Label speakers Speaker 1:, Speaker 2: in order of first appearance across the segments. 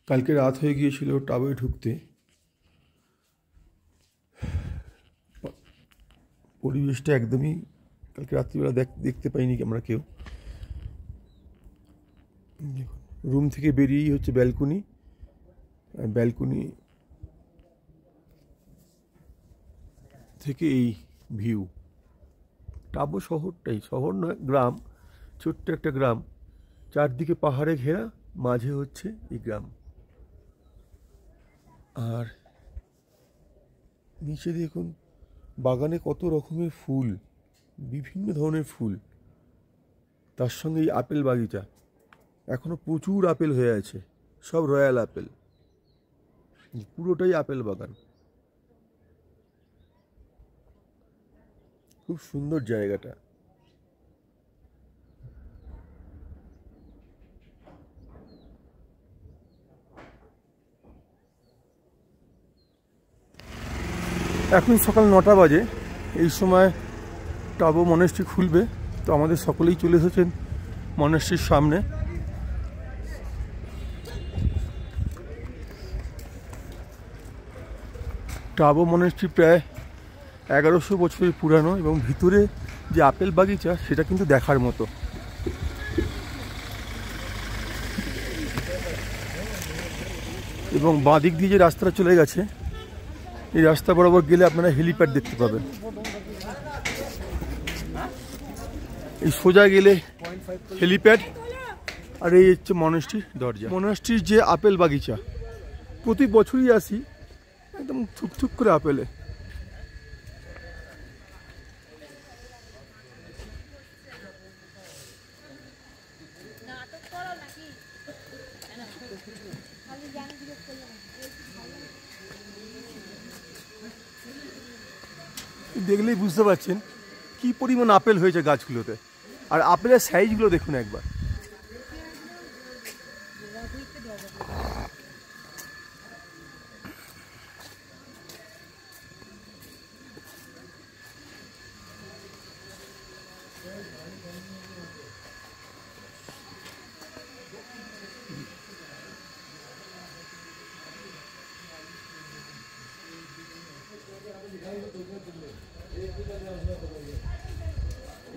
Speaker 1: কালকে রাত হয়ে গিয়েছিল টাবে ঢুকতে। পরিবেশটা একদমই কালকে রাত্রিবেলা দেখতে পাইনি আমরা কেউ। রুম থেকে বেরিয়েই হচ্ছে ব্যালকনি, আর ব্যালকনি থেকে এই ভিউ। টাবো শহরটাই, শহর নয় গ্রাম, ছোট্ট একটা গ্রাম, চারদিকে পাহাড়ে ঘেরা, মাঝে হচ্ছে এই গ্রাম। আর নিচে দেখুন বাগানে কত রকমের ফুল, বিভিন্ন ধরনের ফুল, তার সঙ্গে এই আপেল বাগিচা। এখনো প্রচুর আপেল হয়ে আছে, সব রয়্যাল আপেল, পুরোটাই আপেল বাগান। খুব সুন্দর জায়গাটা। এখন সকাল 9টা বাজে। এই সময় টাবো মনেস্ট্রি খুলবে, তো আমাদের সকলেই চলে এসেছেন মনেস্ট্রির সামনে। টাবো মনেস্ট্রি প্রায় 1100 বছরের পুরানো, এবং ভিতরে যে আপেল বাগিচা সেটা কিন্তু দেখার মতো। এবং বাঁ দিক দিয়ে যে রাস্তাটা চলে গেছে, এই রাস্তা বরাবর গেলে আপনারা হেলিপ্যাড দেখতে পাবেন। এই সোজা গেলে হেলিপ্যাড, আর এই হচ্ছে মনেস্ট্রির দরজা। মনেস্ট্রির যে আপেল বাগিচা, প্রতি বছরই আসি, একদম থুকথুক করে আপেলে। দেখলেই বুঝতে পারছেন কি পরিমাণ আপেল হয়েছে গাছগুলোতে, আর আপেলের সাইজগুলো দেখুন একবার।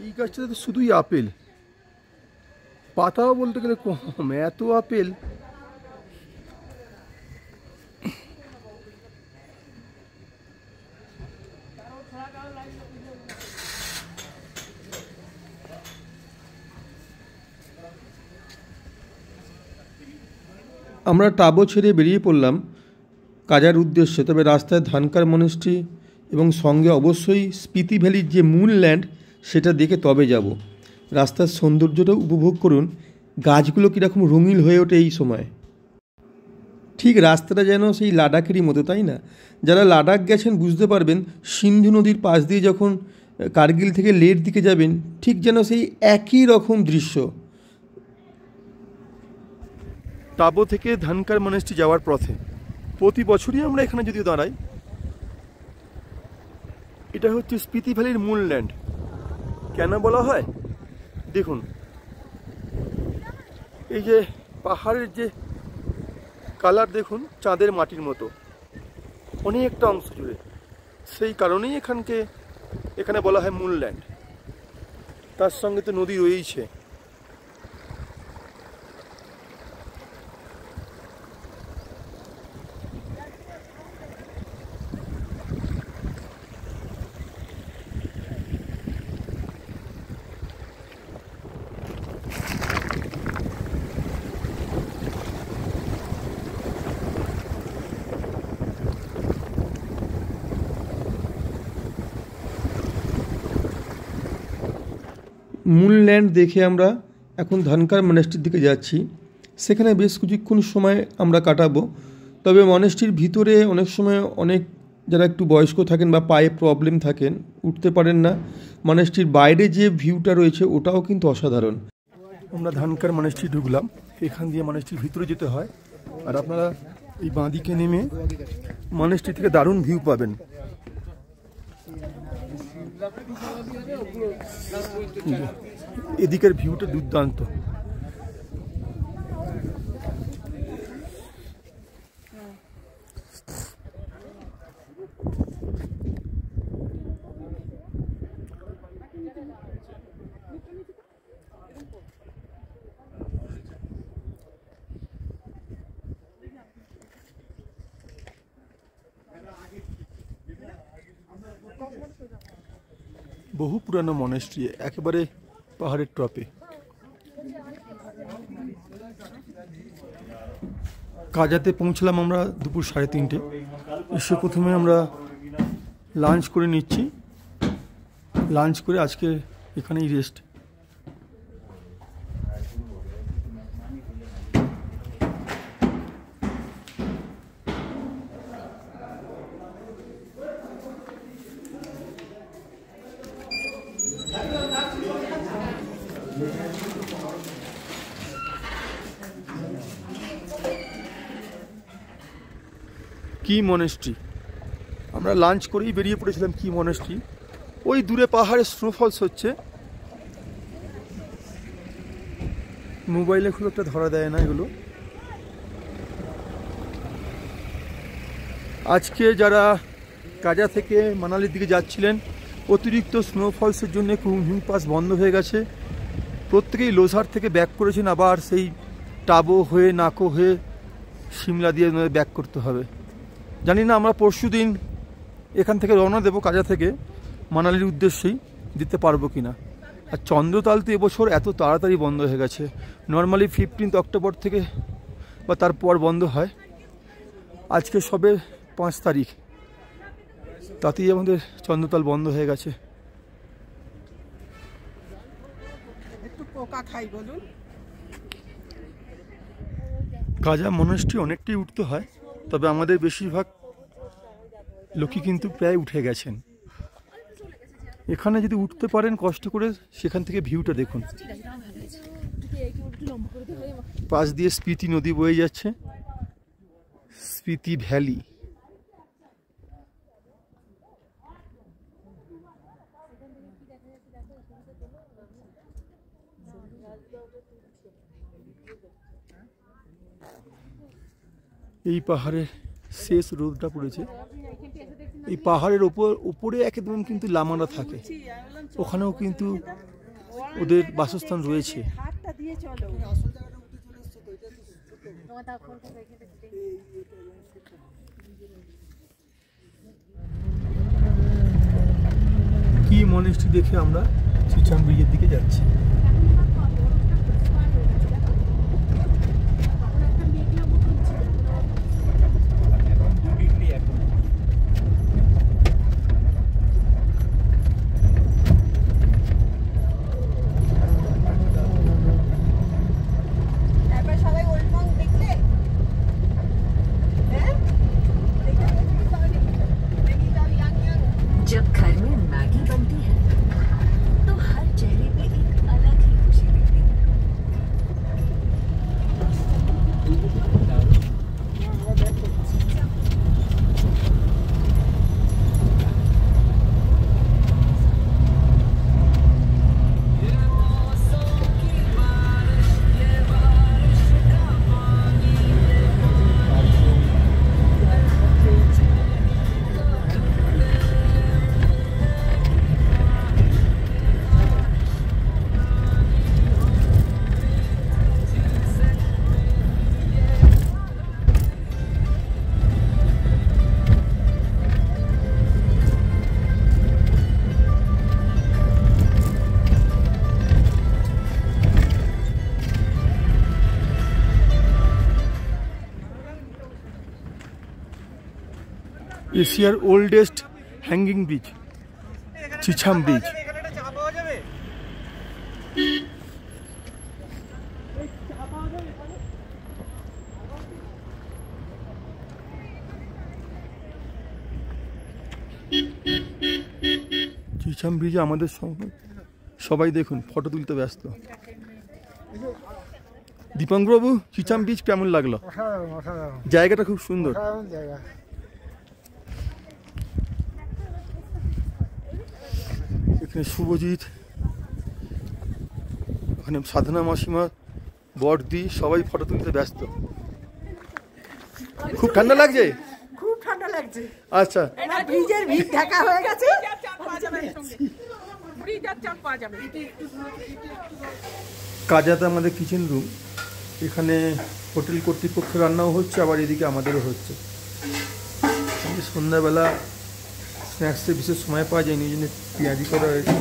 Speaker 1: এই গাছটাতে তো শুধুই আপেল, পাতাও বলতে গেলে কম, এত আপেল। আমরা টাবো ছেড়ে বেরিয়ে পড়লাম কাজার উদ্দেশ্যে। তবে রাস্তায় ধানকার মনেস্ট্রি এবং সঙ্গে অবশ্যই স্পিতি ভ্যালির যে মূল ল্যান্ড সেটা দেখে তবে যাব। রাস্তার সৌন্দর্যটাও উপভোগ করুন, গাছগুলো কীরকম রঙিন হয়ে ওঠে এই সময়। ঠিক রাস্তাটা যেন সেই লাদাখেরই মতো, তাই না? যারা লাদাখ গেছেন বুঝতে পারবেন, সিন্ধু নদীর পাশ দিয়ে যখন কার্গিল থেকে লের দিকে যাবেন, ঠিক যেন সেই একই রকম দৃশ্য। টাবো থেকে ধানকার মনেস্ট্রি যাওয়ার পথে প্রতি বছরই আমরা এখানে যদি দাঁড়াই। এটা হচ্ছে স্পিতি ভ্যালির মূল ল্যান্ড। কেন বলা হয় দেখুন, এই যে পাহাড়ের যে কালার দেখুন, চাঁদের মাটির মতো অনেকটা অংশ জুড়ে, সেই কারণেই এখানে বলা হয় মূল ল্যান্ড। তার সঙ্গে তো নদী রয়েইছে। মূল ল্যান্ড দেখে আমরা এখন ধানকার মনেস্ট্রির দিকে যাচ্ছি। সেখানে বেশ কিছুক্ষণ সময় আমরা কাটাবো। তবে মনেস্ট্রির ভিতরে অনেক সময় যারা একটু বয়স্ক থাকেন বা পায়ে প্রবলেম থাকেন, উঠতে পারেন না, মনেস্ট্রির বাইরে যে ভিউটা রয়েছে ওটাও কিন্তু অসাধারণ। আমরা ধানকার মনেস্ট্রি ঢুকলাম, এখান দিয়ে মনেস্ট্রির ভিতরে যেতে হয়। আর আপনারা এই বাঁদিকে নেমে মনেস্ট্রি থেকে দারুণ ভিউ পাবেন। এদিকের ভিউটা দুর্দান্ত। বহু পুরানো মনেস্ট্রি, একেবারে পাহাড়ের টপে। কাজাতে পৌঁছলাম আমরা দুপুর 3:30। এসে প্রথমে আমরা লাঞ্চ করে নিচ্ছি। লাঞ্চ করে আজকে এখানেই রেস্ট। কি মনেস্ট্রি, আমরা লাঞ্চ করেই বেরিয়ে পড়েছিলাম। কি মনেস্ট্রি, ওই দূরে পাহাড়ে স্নোফলস হচ্ছে। মোবাইলে খুব একটা ধরা দেয় না এগুলো। আজকে যারা কাজা থেকে মানালির দিকে যাচ্ছিলেন, অতিরিক্ত স্নোফলসের জন্য কুমহিং পাস বন্ধ হয়ে গেছে। প্রত্যেকেই লোসার থেকে ব্যাক করেছেন, আবার সেই টাবো হয়ে নাকো হয়ে সিমলা দিয়ে ব্যাক করতে হবে। জানি না আমরা পরশু দিন এখান থেকে রওনা দেবো কাজা থেকে মানালির উদ্দেশ্যেই, দিতে পারবো কি না। আর চন্দ্রতাল তো এবছর এত তাড়াতাড়ি বন্ধ হয়ে গেছে। নর্মালি 15 অক্টোবর থেকে বা তারপর বন্ধ হয়। আজকে সবে 5 তারিখ, তাতেই আমাদের চন্দ্রতাল বন্ধ হয়ে গেছে। কাজা মনেস্ট্রি অনেকটাই উঠতে হয়, তবে আমাদের বেশিরভাগ লোকই কিন্তু প্রায় উঠে গেছেন। এখানে যদি উঠতে পারেন কষ্ট করে, সেখান থেকে ভিউটা দেখুন। পাশ দিয়ে স্পিতি নদী বয়ে যাচ্ছে, স্পিতি ভ্যালি। এই পাহাড়ের শেষ রোদটা পড়েছে। এই পাহাড়ের উপরে একদম কিন্তু লামারা থাকে, ওখানেও কিন্তু ওদের বাসস্থান রয়েছে। কি মনেস্ট্রি দেখে আমরা চিচাম ব্রিজের দিকে যাচ্ছি।
Speaker 2: जब घर में मैगी बनती है तो हर चेहरे पे एक अलग ही खुशी दिखती है।
Speaker 1: এশিয়ার ওল্ডেস্ট হ্যাঙ্গিং ব্রিজ, চিছাম ব্রিজ। চিছাম ব্রিজে আমাদের সবাই দেখুন ফটো তুলতে ব্যস্ত। দীপঙ্করবাবু, চিছাম ব্রিজ কেমন লাগলো? জায়গাটা খুব সুন্দর। এখানে শুভজিৎ, ওখানে সাধনা মাসিমা, বড়দি, সবাই ফটো তুলতে ব্যস্ত। খুব ঠান্ডা লাগছে?
Speaker 3: খুব ঠান্ডা লাগছে।
Speaker 1: আচ্ছা,
Speaker 3: ব্রিজের ভিড় ঢাকা হয়ে গেছে।
Speaker 1: কাজাতে আমাদের কিচেন রুম, এখানে হোটেল কর্তৃপক্ষের রান্নাও হচ্ছে, আবার এদিকে আমাদেরও হচ্ছে। সন্ধ্যাবেলা স্ন্যাক্সের বিশেষ সময় পাওয়া যায়নি, ওই জন্য পেঁয়াজি করা হয়েছে।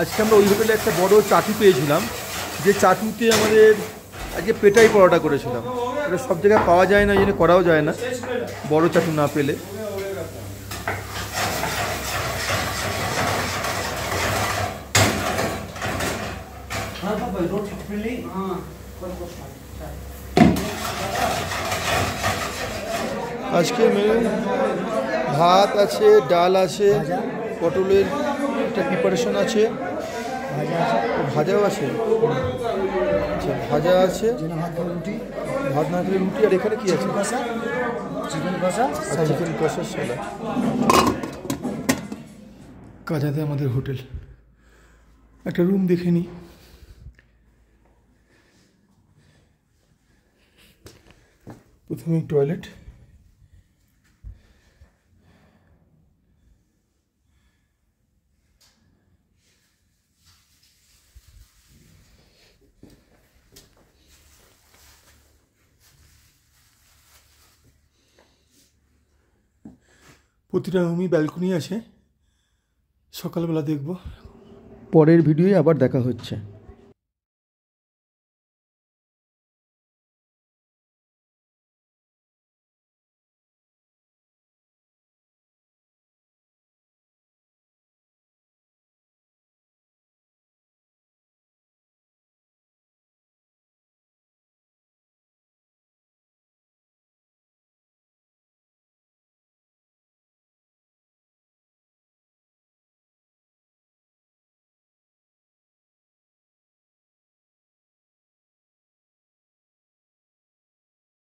Speaker 1: আজকে আমরা ওই হোটেলে একটা বড় চাটু পেয়েছিলাম, যে চাটুতে আমাদের আজকে পেটাই পরোটা করেছিলাম। এটা সব জায়গায় পাওয়া যায় না, ওই জন্য করাও যায় না বড় চাটু না পেলে। আজকে মেনু ভাত আছে, ডাল আছে, পটলের একটা প্রিপারেশন আছে, ভাজাও আছে, আচ্ছা ভাজা আছে, ভাত না খেলে রুটি। আর এখানে কি আছে? চিকেন কষা, চিকেন কষার সালাদ। কাজাতে আমাদের হোটেল। একটা রুম দেখে নিই। প্রথমে টয়লেট, প্রতিটা রুমই ব্যালকনি আছে। সকালবেলা দেখব। পরের ভিডিওয়ে আবার দেখা হচ্ছে।